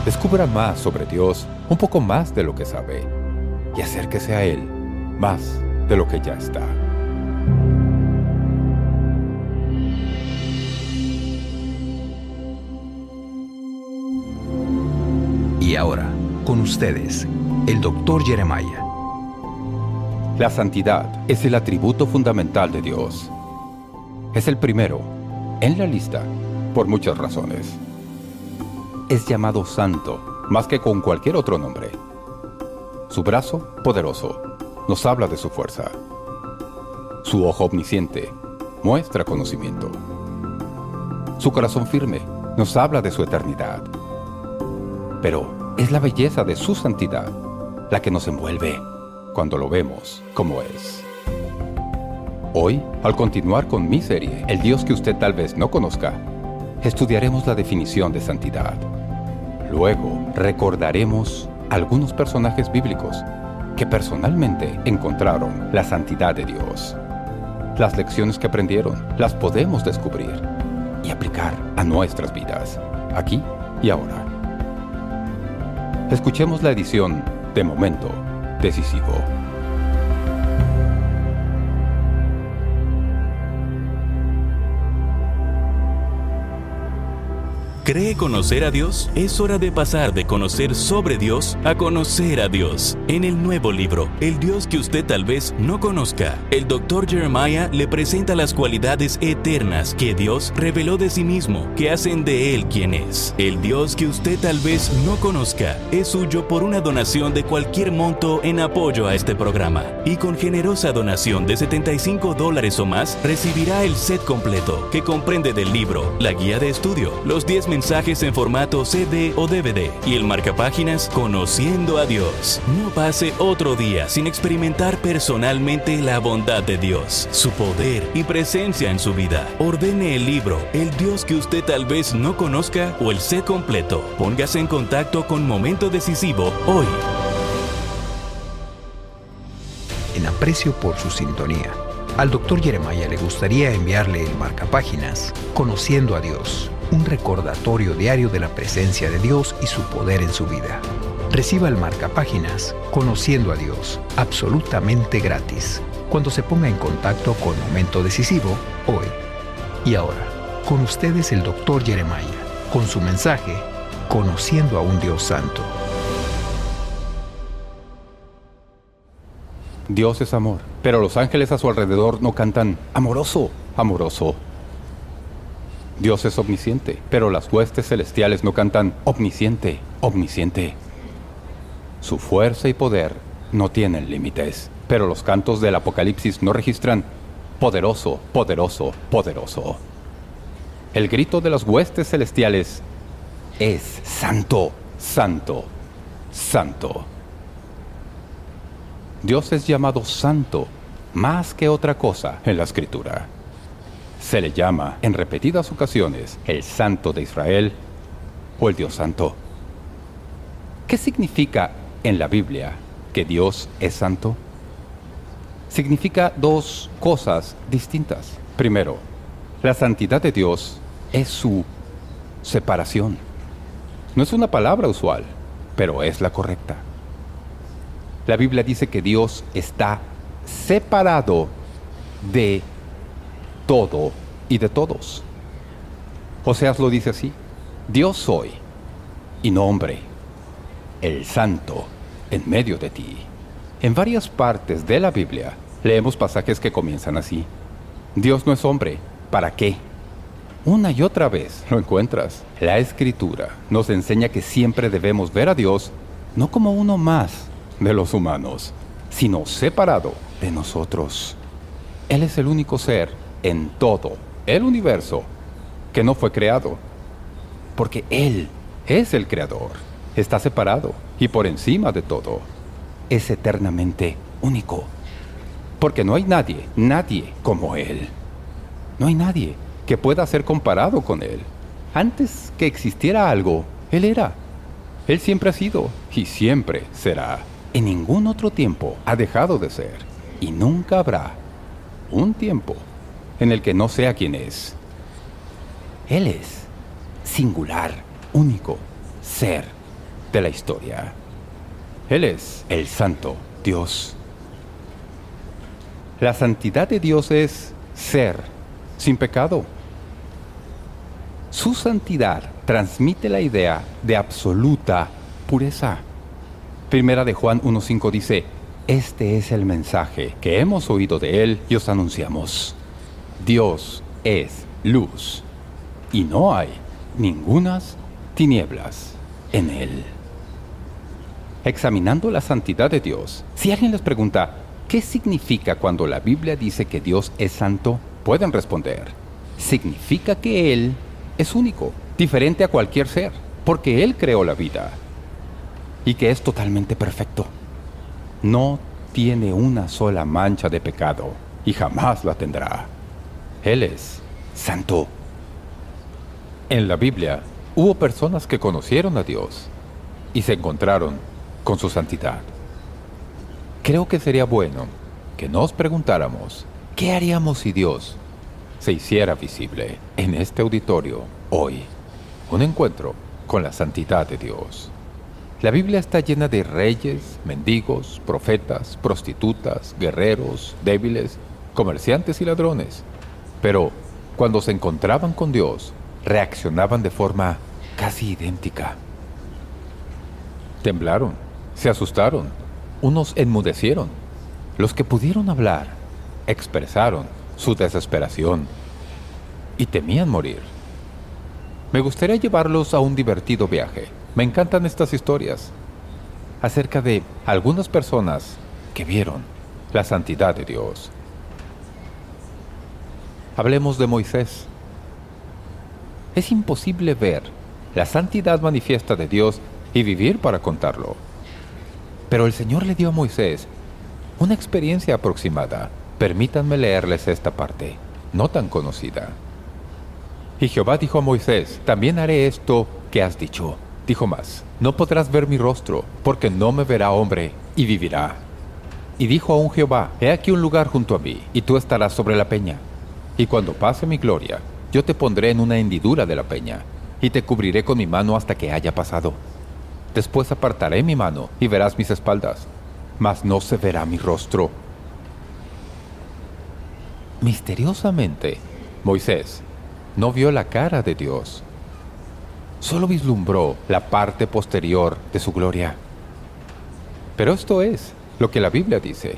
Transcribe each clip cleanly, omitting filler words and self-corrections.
Descubra más sobre Dios, un poco más de lo que sabe, y acérquese a Él más de lo que ya está. Y ahora, con ustedes, el Dr. Jeremiah. La santidad es el atributo fundamental de Dios. Es el primero en la lista por muchas razones. Es llamado santo más que con cualquier otro nombre. Su brazo poderoso nos habla de su fuerza. Su ojo omnisciente muestra conocimiento. Su corazón firme nos habla de su eternidad. Pero es la belleza de su santidad la que nos envuelve cuando lo vemos como es. Hoy, al continuar con mi serie, El Dios que usted tal vez no conozca, estudiaremos la definición de santidad. Luego, recordaremos algunos personajes bíblicos que personalmente encontraron la santidad de Dios. Las lecciones que aprendieron las podemos descubrir y aplicar a nuestras vidas, aquí y ahora. Escuchemos la edición de Momento Decisivo. ¿Cree conocer a Dios? Es hora de pasar de conocer sobre Dios a conocer a Dios. En el nuevo libro, El Dios que usted tal vez no conozca, el Dr. Jeremiah le presenta las cualidades eternas que Dios reveló de sí mismo, que hacen de Él quien es. El Dios que usted tal vez no conozca es suyo por una donación de cualquier monto en apoyo a este programa. Y con generosa donación de $75 o más, recibirá el set completo, que comprende del libro, la guía de estudio, los 10 mensajes en formato CD o DVD y el marcapáginas Conociendo a Dios. No pase otro día sin experimentar personalmente la bondad de Dios, su poder y presencia en su vida. Ordene el libro El Dios que usted tal vez no conozca o el set completo. Póngase en contacto con Momento Decisivo hoy. En aprecio por su sintonía, al Dr. Jeremiah le gustaría enviarle el marcapáginas Conociendo a Dios, un recordatorio diario de la presencia de Dios y su poder en su vida. Reciba el marcapáginas Conociendo a Dios, absolutamente gratis, cuando se ponga en contacto con Momento Decisivo hoy. Y ahora, con ustedes el Dr. Jeremiah, con su mensaje Conociendo a un Dios Santo. Dios es amor, pero los ángeles a su alrededor no cantan amoroso, amoroso. Dios es omnisciente, pero las huestes celestiales no cantan omnisciente, omnisciente. Su fuerza y poder no tienen límites, pero los cantos del Apocalipsis no registran poderoso, poderoso, poderoso. El grito de las huestes celestiales es santo, santo, santo. Dios es llamado santo más que otra cosa en la Escritura. Se le llama en repetidas ocasiones el Santo de Israel o el Dios Santo. ¿Qué significa en la Biblia que Dios es santo? Significa dos cosas distintas. Primero, la santidad de Dios es su separación. No es una palabra usual, pero es la correcta. La Biblia dice que Dios está separado de todo y de todos. Oseas lo dice así: Dios soy, y no hombre, el santo en medio de ti. En varias partes de la Biblia leemos pasajes que comienzan así: Dios no es hombre, ¿para qué? Una y otra vez lo encuentras. La Escritura nos enseña que siempre debemos ver a Dios no como uno más de los humanos, sino separado de nosotros. Él es el único ser en todo el universo que no fue creado, porque Él es el creador, está separado y por encima de todo, es eternamente único, porque no hay nadie como Él. No hay nadie que pueda ser comparado con Él. Antes que existiera algo, Él era. Él siempre ha sido y siempre será. En ningún otro tiempo ha dejado de ser y nunca habrá un tiempo en el que no sea quien es. Él es singular, único, ser de la historia. Él es el Santo Dios. La santidad de Dios es ser sin pecado. Su santidad transmite la idea de absoluta pureza. Primera de Juan 1:5 dice: este es el mensaje que hemos oído de Él y os anunciamos. Dios es luz, y no hay ningunas tinieblas en Él. Examinando la santidad de Dios, si alguien les pregunta, ¿qué significa cuando la Biblia dice que Dios es santo? Pueden responder: significa que Él es único, diferente a cualquier ser, porque Él creó la vida, y que es totalmente perfecto. No tiene una sola mancha de pecado, y jamás la tendrá. Él es santo. En la Biblia, hubo personas que conocieron a Dios y se encontraron con su santidad. Creo que sería bueno que nos preguntáramos, ¿qué haríamos si Dios se hiciera visible en este auditorio hoy? Un encuentro con la santidad de Dios. La Biblia está llena de reyes, mendigos, profetas, prostitutas, guerreros, débiles, comerciantes y ladrones. Pero cuando se encontraban con Dios, reaccionaban de forma casi idéntica. Temblaron, se asustaron, unos enmudecieron. Los que pudieron hablar, expresaron su desesperación y temían morir. Me gustaría llevarlos a un divertido viaje. Me encantan estas historias acerca de algunas personas que vieron la santidad de Dios. Hablemos de Moisés. Es imposible ver la santidad manifiesta de Dios y vivir para contarlo. Pero el Señor le dio a Moisés una experiencia aproximada. Permítanme leerles esta parte, no tan conocida. Y Jehová dijo a Moisés: también haré esto que has dicho. Dijo más: no podrás ver mi rostro, porque no me verá hombre y vivirá. Y dijo aún Jehová: he aquí un lugar junto a mí, y tú estarás sobre la peña. Y cuando pase mi gloria, yo te pondré en una hendidura de la peña, y te cubriré con mi mano hasta que haya pasado. Después apartaré mi mano, y verás mis espaldas, mas no se verá mi rostro. Misteriosamente, Moisés no vio la cara de Dios. Solo vislumbró la parte posterior de su gloria. Pero esto es lo que la Biblia dice.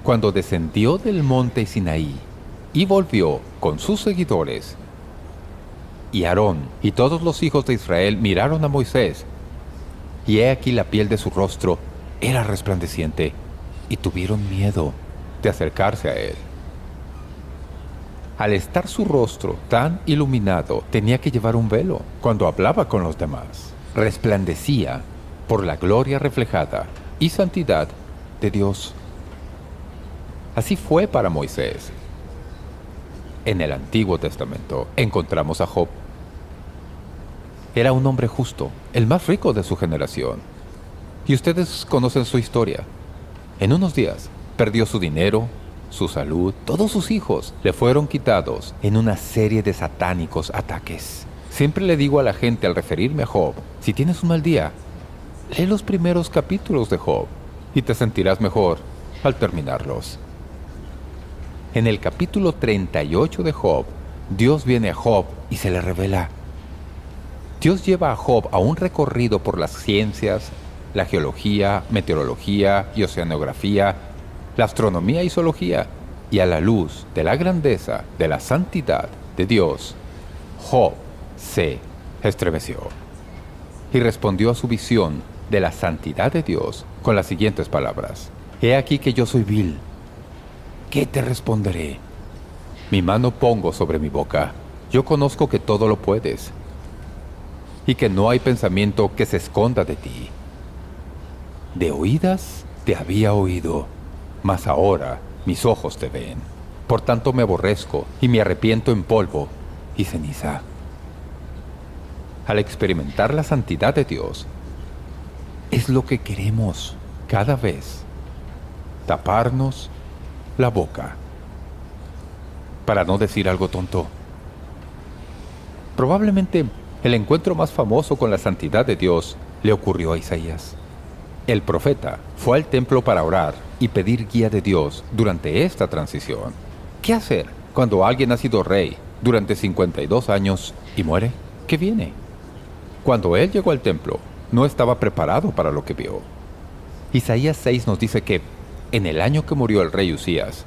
Cuando descendió del monte Sinaí y volvió con sus seguidores, y Aarón y todos los hijos de Israel miraron a Moisés, y he aquí la piel de su rostro era resplandeciente, y tuvieron miedo de acercarse a él. Al estar su rostro tan iluminado, tenía que llevar un velo cuando hablaba con los demás. Resplandecía por la gloria reflejada y santidad de Dios. Así fue para Moisés. En el Antiguo Testamento encontramos a Job. Era un hombre justo, el más rico de su generación. Y ustedes conocen su historia. En unos días perdió su dinero, su salud, todos sus hijos le fueron quitados en una serie de satánicos ataques. Siempre le digo a la gente al referirme a Job: si tienes un mal día, lee los primeros capítulos de Job y te sentirás mejor al terminarlos. En el capítulo 38 de Job, Dios viene a Job y se le revela. Dios lleva a Job a un recorrido por las ciencias, la geología, meteorología y oceanografía, la astronomía y zoología, y a la luz de la grandeza de la santidad de Dios, Job se estremeció y respondió a su visión de la santidad de Dios con las siguientes palabras: he aquí que yo soy vil. ¿Qué te responderé? Mi mano pongo sobre mi boca. Yo conozco que todo lo puedes y que no hay pensamiento que se esconda de ti. De oídas te había oído, mas ahora mis ojos te ven. Por tanto me aborrezco y me arrepiento en polvo y ceniza. Al experimentar la santidad de Dios, es lo que queremos cada vez: taparnos la boca, para no decir algo tonto. Probablemente el encuentro más famoso con la santidad de Dios le ocurrió a Isaías. El profeta fue al templo para orar y pedir guía de Dios durante esta transición. ¿Qué hacer cuando alguien ha sido rey durante 52 años y muere? ¿Qué viene? Cuando él llegó al templo, no estaba preparado para lo que vio. Isaías 6 nos dice que, en el año que murió el rey Usías,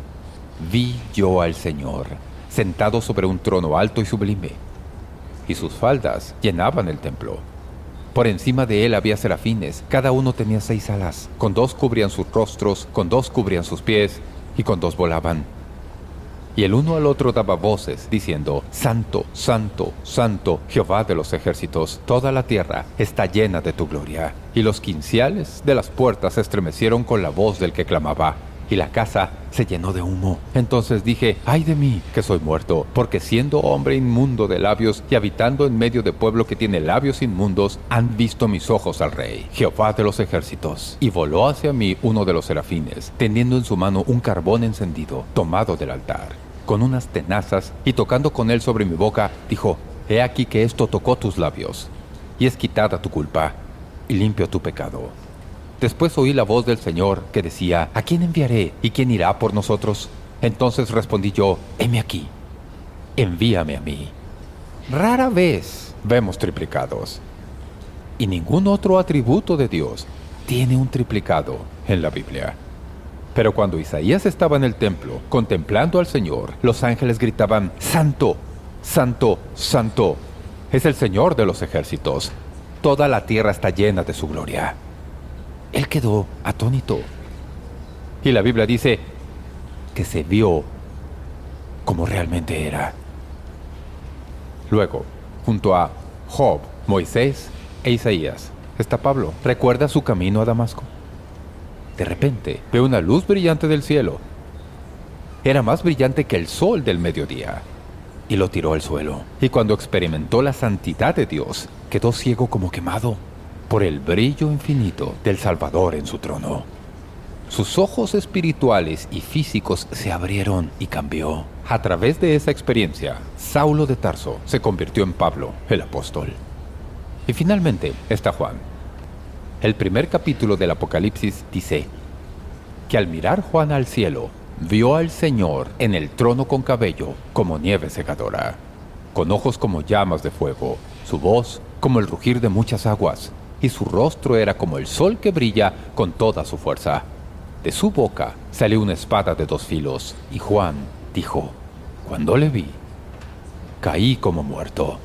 vi yo al Señor, sentado sobre un trono alto y sublime, y sus faldas llenaban el templo. Por encima de él había serafines, cada uno tenía 6 alas, con 2 cubrían sus rostros, con 2 cubrían sus pies, y con 2 volaban. Y el uno al otro daba voces, diciendo: Santo, Santo, Santo, Jehová de los ejércitos, toda la tierra está llena de tu gloria. Y los quinciales de las puertas se estremecieron con la voz del que clamaba, y la casa se llenó de humo. Entonces dije: ¡ay de mí, que soy muerto! Porque siendo hombre inmundo de labios y habitando en medio de pueblo que tiene labios inmundos, han visto mis ojos al Rey, Jehová de los ejércitos. Y voló hacia mí uno de los serafines, teniendo en su mano un carbón encendido, tomado del altar, con unas tenazas, y tocando con él sobre mi boca, dijo: He aquí que esto tocó tus labios, y es quitada tu culpa, y limpio tu pecado. Después oí la voz del Señor que decía: ¿a quién enviaré? ¿Y quién irá por nosotros? Entonces respondí yo: heme aquí, envíame a mí. Rara vez vemos triplicados, y ningún otro atributo de Dios tiene un triplicado en la Biblia. Pero cuando Isaías estaba en el templo, contemplando al Señor, los ángeles gritaban: Santo, Santo, Santo, es el Señor de los ejércitos. Toda la tierra está llena de su gloria. Él quedó atónito. Y la Biblia dice que se vio como realmente era. Luego, junto a Job, Moisés e Isaías, está Pablo. ¿Recuerda su camino a Damasco? De repente, ve una luz brillante del cielo. Era más brillante que el sol del mediodía, y lo tiró al suelo. Y cuando experimentó la santidad de Dios, quedó ciego como quemado por el brillo infinito del Salvador en su trono. Sus ojos espirituales y físicos se abrieron y cambió. A través de esa experiencia, Saulo de Tarso se convirtió en Pablo, el apóstol. Y finalmente está Juan. El primer capítulo del Apocalipsis dice que al mirar Juan al cielo, vio al Señor en el trono con cabello como nieve secadora, con ojos como llamas de fuego, su voz como el rugir de muchas aguas, y su rostro era como el sol que brilla con toda su fuerza. De su boca salió una espada de 2 filos, y Juan dijo: cuando le vi, caí como muerto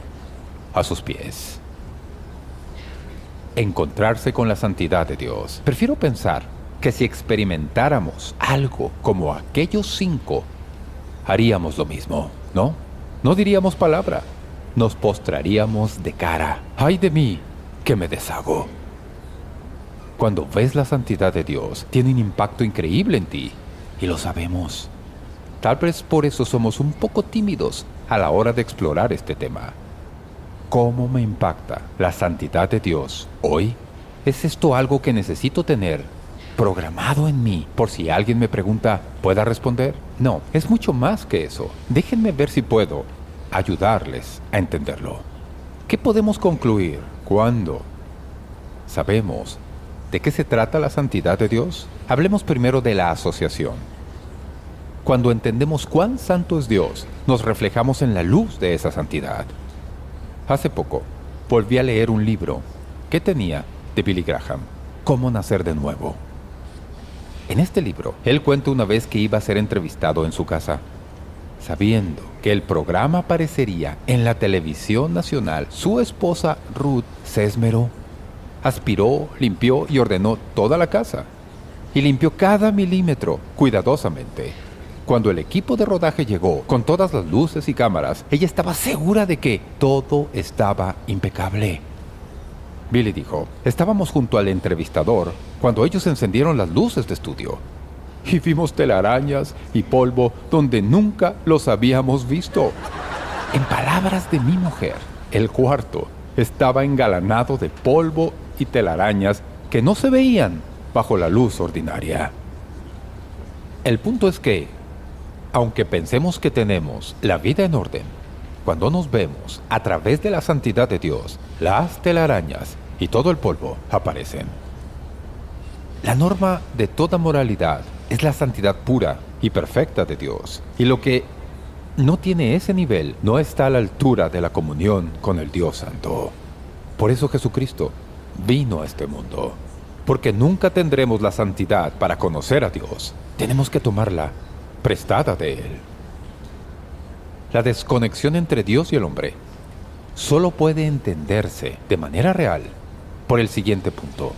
a sus pies. Encontrarse con la santidad de Dios. Prefiero pensar que si experimentáramos algo como aquellos 5, haríamos lo mismo, ¿no? No diríamos palabra, nos postraríamos de cara. ¡Ay de mí, que me deshago! Cuando ves la santidad de Dios, tiene un impacto increíble en ti, y lo sabemos. Tal vez por eso somos un poco tímidos a la hora de explorar este tema. ¿Cómo me impacta la santidad de Dios hoy? ¿Es esto algo que necesito tener programado en mí por si alguien me pregunta, pueda responder? No, es mucho más que eso. Déjenme ver si puedo ayudarles a entenderlo. ¿Qué podemos concluir cuando sabemos de qué se trata la santidad de Dios? Hablemos primero de la asociación. Cuando entendemos cuán santo es Dios, nos reflejamos en la luz de esa santidad. Hace poco, volví a leer un libro que tenía de Billy Graham, Cómo nacer de nuevo. En este libro, él cuenta una vez que iba a ser entrevistado en su casa. Sabiendo que el programa aparecería en la televisión nacional, su esposa Ruth se esmeró. Aspiró, limpió y ordenó toda la casa. Y limpió cada milímetro cuidadosamente. Cuando el equipo de rodaje llegó, con todas las luces y cámaras, ella estaba segura de que todo estaba impecable. Billy dijo: estábamos junto al entrevistador cuando ellos encendieron las luces de estudio. Y vimos telarañas y polvo donde nunca los habíamos visto. En palabras de mi mujer, el cuarto estaba engalanado de polvo y telarañas que no se veían bajo la luz ordinaria. El punto es que, aunque pensemos que tenemos la vida en orden, cuando nos vemos a través de la santidad de Dios, las telarañas y todo el polvo aparecen. La norma de toda moralidad es la santidad pura y perfecta de Dios. Y lo que no tiene ese nivel no está a la altura de la comunión con el Dios Santo. Por eso Jesucristo vino a este mundo. Porque nunca tendremos la santidad para conocer a Dios. Tenemos que tomarla prestada de Él. La desconexión entre Dios y el hombre solo puede entenderse de manera real por el siguiente punto,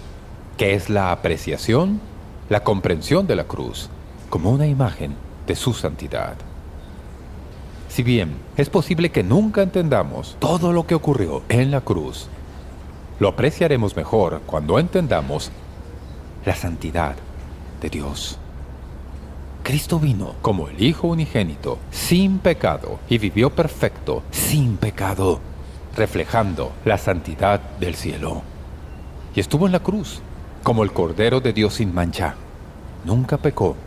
que es la apreciación, la comprensión de la cruz como una imagen de su santidad. Si bien es posible que nunca entendamos todo lo que ocurrió en la cruz, lo apreciaremos mejor cuando entendamos la santidad de Dios. Cristo vino como el Hijo unigénito, sin pecado, y vivió perfecto, sin pecado, reflejando la santidad del cielo. Y estuvo en la cruz, como el Cordero de Dios sin mancha. Nunca pecó,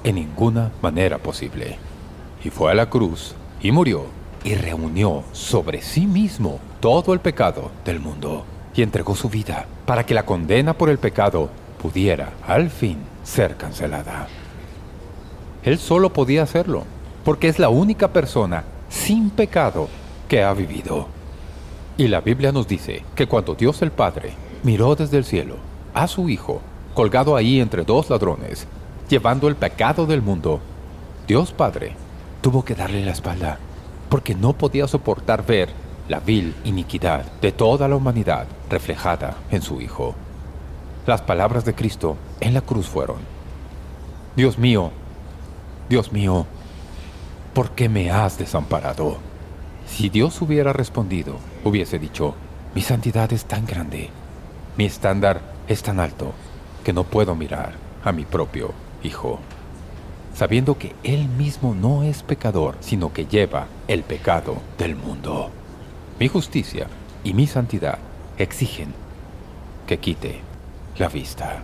en ninguna manera posible. Y fue a la cruz, y murió, y reunió sobre sí mismo todo el pecado del mundo. Y entregó su vida, para que la condena por el pecado pudiera, al fin, ser cancelada. Él solo podía hacerlo, porque es la única persona sin pecado que ha vivido. Y la Biblia nos dice que cuando Dios el Padre miró desde el cielo a su Hijo, colgado ahí entre dos ladrones, llevando el pecado del mundo, Dios Padre tuvo que darle la espalda, porque no podía soportar ver la vil iniquidad de toda la humanidad reflejada en su Hijo. Las palabras de Cristo en la cruz fueron: Dios mío, ¿por qué me has desamparado? Si Dios hubiera respondido, hubiese dicho: mi santidad es tan grande, mi estándar es tan alto, que no puedo mirar a mi propio Hijo, sabiendo que Él mismo no es pecador, sino que lleva el pecado del mundo. Mi justicia y mi santidad exigen que quite la vista.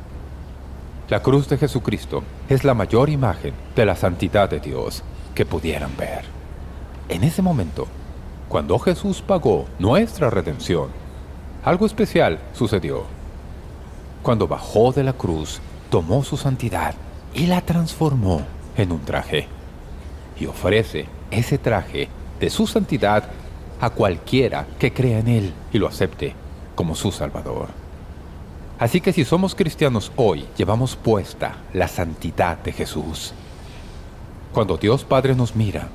La cruz de Jesucristo es la mayor imagen de la santidad de Dios que pudieran ver. En ese momento, cuando Jesús pagó nuestra redención, algo especial sucedió. Cuando bajó de la cruz, tomó su santidad y la transformó en un traje. Y ofrece ese traje de su santidad a cualquiera que crea en Él y lo acepte como su Salvador. Así que si somos cristianos hoy, llevamos puesta la santidad de Jesús. Cuando Dios Padre nos mira,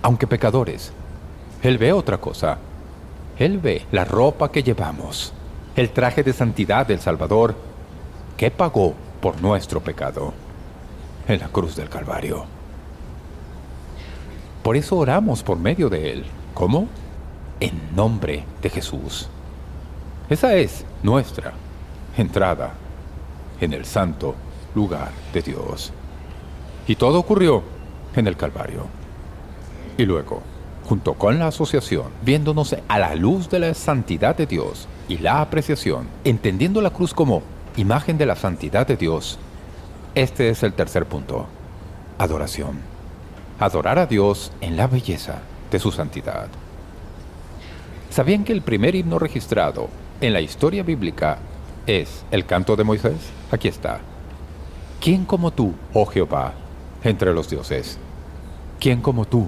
aunque pecadores, Él ve otra cosa. Él ve la ropa que llevamos, el traje de santidad del Salvador, que pagó por nuestro pecado en la cruz del Calvario. Por eso oramos por medio de Él. ¿Cómo? En nombre de Jesús. Esa es nuestra entrada en el santo lugar de Dios. Y todo ocurrió en el Calvario. Y luego, junto con la asociación, viéndonos a la luz de la santidad de Dios y la apreciación, entendiendo la cruz como imagen de la santidad de Dios, este es el tercer punto: adoración. Adorar a Dios en la belleza de su santidad. ¿Sabían que el primer himno registrado en la historia bíblica es el canto de Moisés? Aquí está. ¿Quién como tú, oh Jehová, entre los dioses? ¿Quién como tú,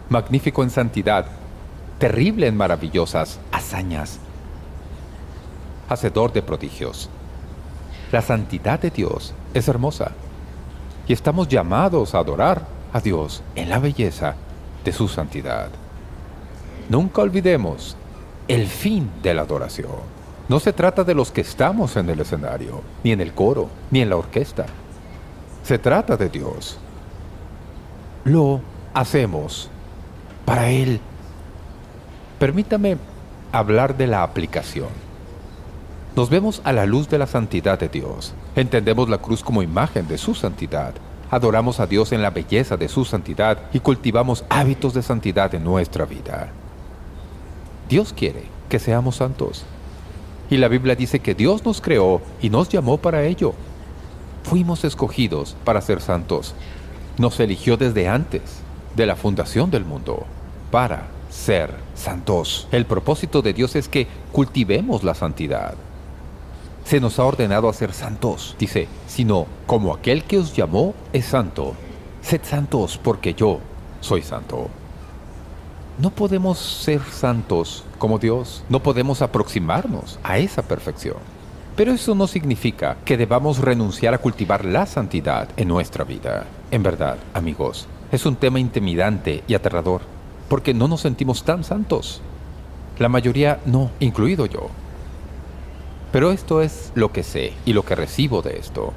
magnífico en santidad, terrible en maravillosas hazañas, hacedor de prodigios? La santidad de Dios es hermosa, y estamos llamados a adorar a Dios en la belleza de su santidad. Nunca olvidemos el fin de la adoración. No se trata de los que estamos en el escenario, ni en el coro, ni en la orquesta. Se trata de Dios. Lo hacemos para Él. Permítame hablar de la aplicación. Nos vemos a la luz de la santidad de Dios. Entendemos la cruz como imagen de su santidad. Adoramos a Dios en la belleza de su santidad y cultivamos hábitos de santidad en nuestra vida. Dios quiere que seamos santos. Y la Biblia dice que Dios nos creó y nos llamó para ello. Fuimos escogidos para ser santos. Nos eligió desde antes de la fundación del mundo para ser santos. El propósito de Dios es que cultivemos la santidad. se nos ha ordenado a ser santos. Dice, sino como aquel que os llamó es santo. Sed santos porque yo soy santo. No podemos ser santos como Dios. No podemos aproximarnos a esa perfección. Pero eso no significa que debamos renunciar a cultivar la santidad en nuestra vida. En verdad, amigos, es un tema intimidante y aterrador, porque no nos sentimos tan santos. La mayoría no, incluido yo. Pero esto es lo que sé y lo que recibo de esto.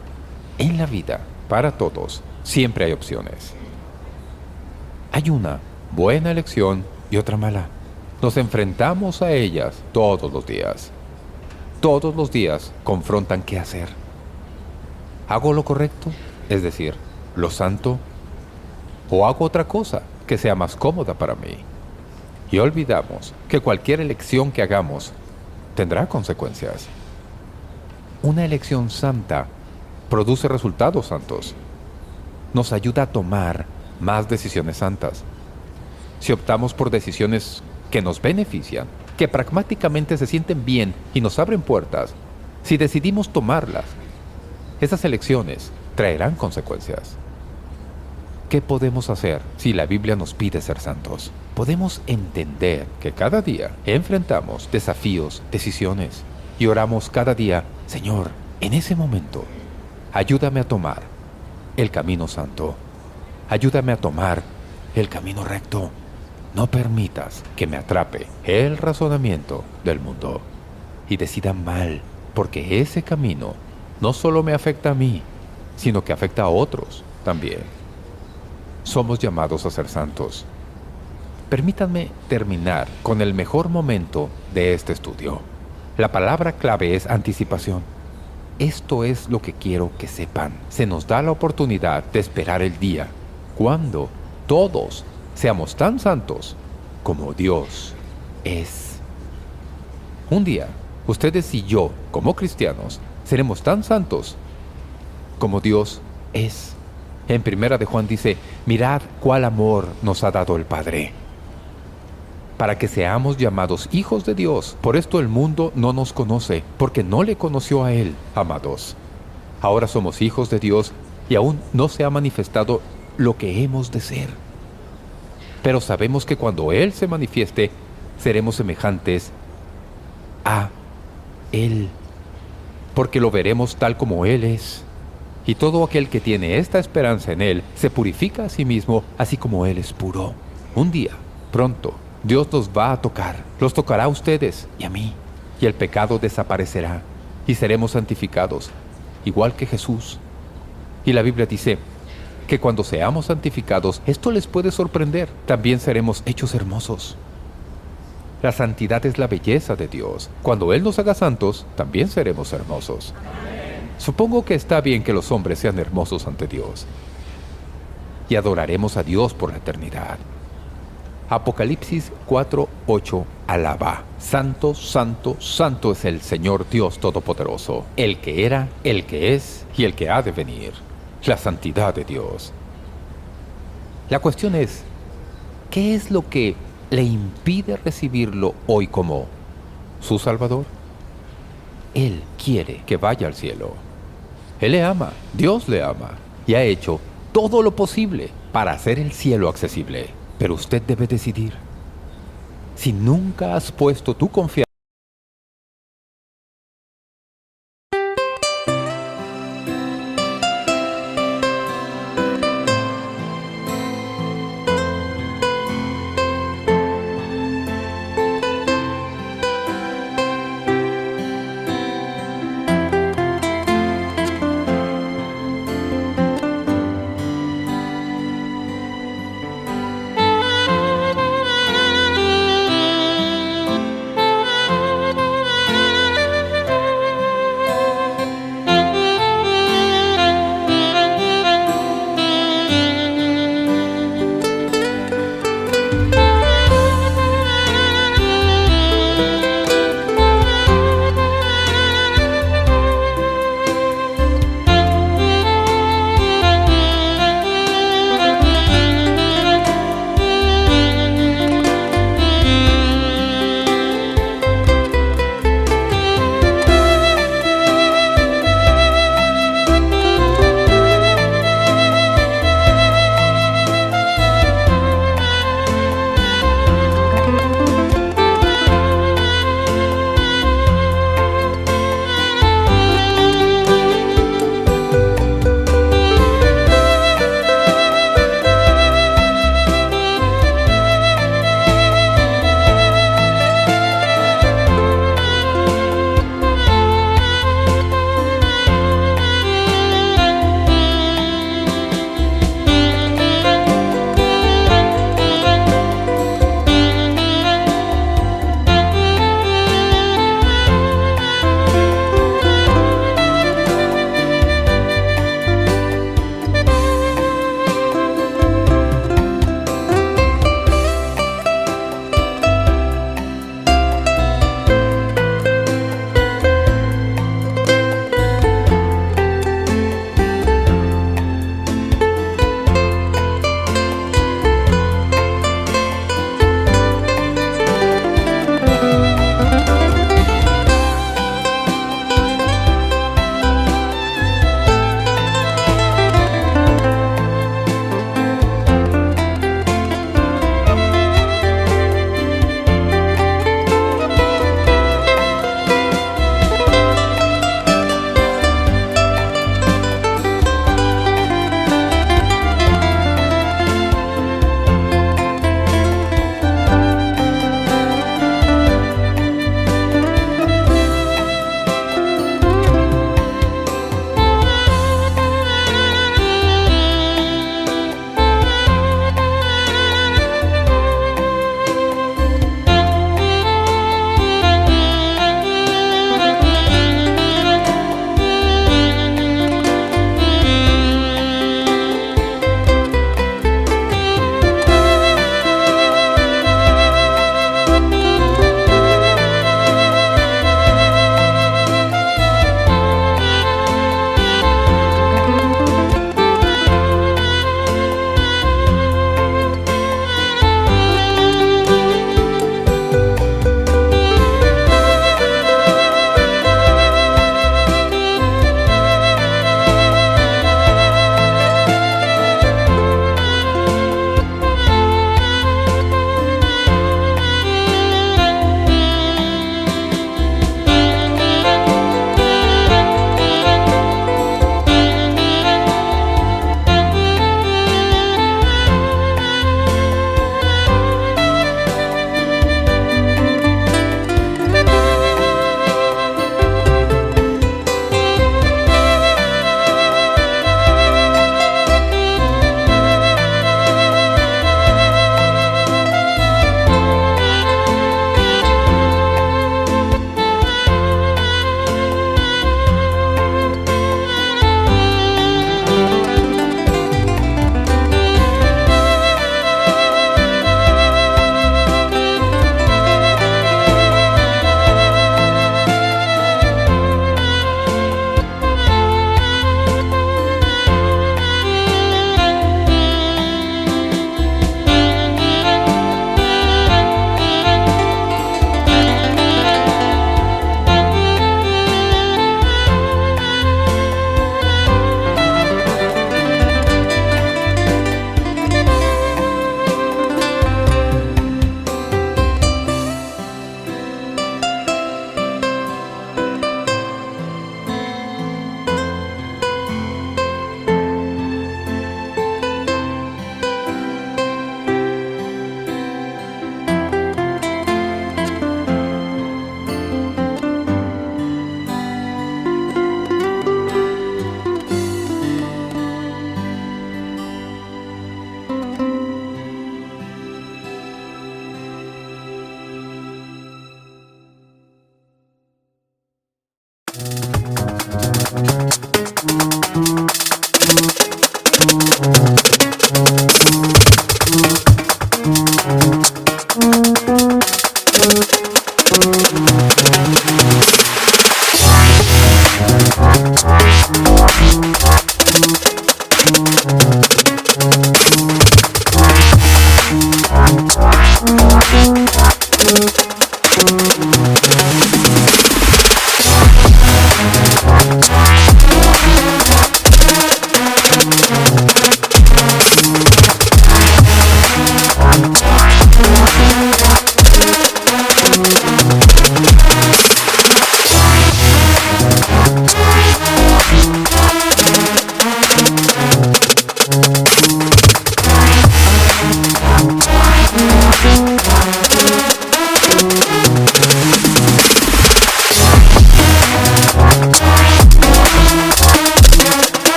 En la vida, para todos, siempre hay opciones. Hay una buena elección y otra mala. Nos enfrentamos a ellas todos los días. Todos los días confrontan qué hacer. ¿Hago lo correcto? Es decir, lo santo. ¿O hago otra cosa que sea más cómoda para mí? Y olvidamos que cualquier elección que hagamos tendrá consecuencias. Una elección santa produce resultados santos. Nos ayuda a tomar más decisiones santas. Si optamos por decisiones que nos benefician, que pragmáticamente se sienten bien y nos abren puertas, si decidimos tomarlas, esas elecciones traerán consecuencias. ¿Qué podemos hacer si la Biblia nos pide ser santos? Podemos entender que cada día enfrentamos desafíos, decisiones, y oramos cada día, Señor, en ese momento, ayúdame a tomar el camino santo. Ayúdame a tomar el camino recto. No permitas que me atrape el razonamiento del mundo y decida mal, porque ese camino no solo me afecta a mí, sino que afecta a otros también. Somos llamados a ser santos. Permítanme terminar con el mejor momento de este estudio. La palabra clave es anticipación. Esto es lo que quiero que sepan. Se nos da la oportunidad de esperar el día cuando todos seamos tan santos como Dios es. Un día, ustedes y yo, como cristianos, seremos tan santos como Dios es. En Primera de Juan dice, mirad cuál amor nos ha dado el Padre, para que seamos llamados hijos de Dios. Por esto el mundo no nos conoce, porque no le conoció a Él, amados. Ahora somos hijos de Dios y aún no se ha manifestado lo que hemos de ser. Pero sabemos que cuando Él se manifieste, seremos semejantes a Él, porque lo veremos tal como Él es. Y todo aquel que tiene esta esperanza en Él, se purifica a sí mismo, así como Él es puro. Un día, pronto, Dios nos va a tocar. Los tocará a ustedes y a mí. Y el pecado desaparecerá. Y seremos santificados, igual que Jesús. Y la Biblia dice que cuando seamos santificados, esto les puede sorprender. También seremos hechos hermosos. La santidad es la belleza de Dios. Cuando Él nos haga santos, también seremos hermosos. Supongo que está bien que los hombres sean hermosos ante Dios. Y adoraremos a Dios por la eternidad. Apocalipsis 4:8 alaba. Santo, santo, santo es el Señor Dios Todopoderoso, el que era, el que es y el que ha de venir. La santidad de Dios. La cuestión es, ¿qué es lo que le impide recibirlo hoy como su Salvador? Él quiere que vaya al cielo. Él le ama, Dios le ama, y ha hecho todo lo posible para hacer el cielo accesible. Pero usted debe decidir. Si nunca has puesto tu confianza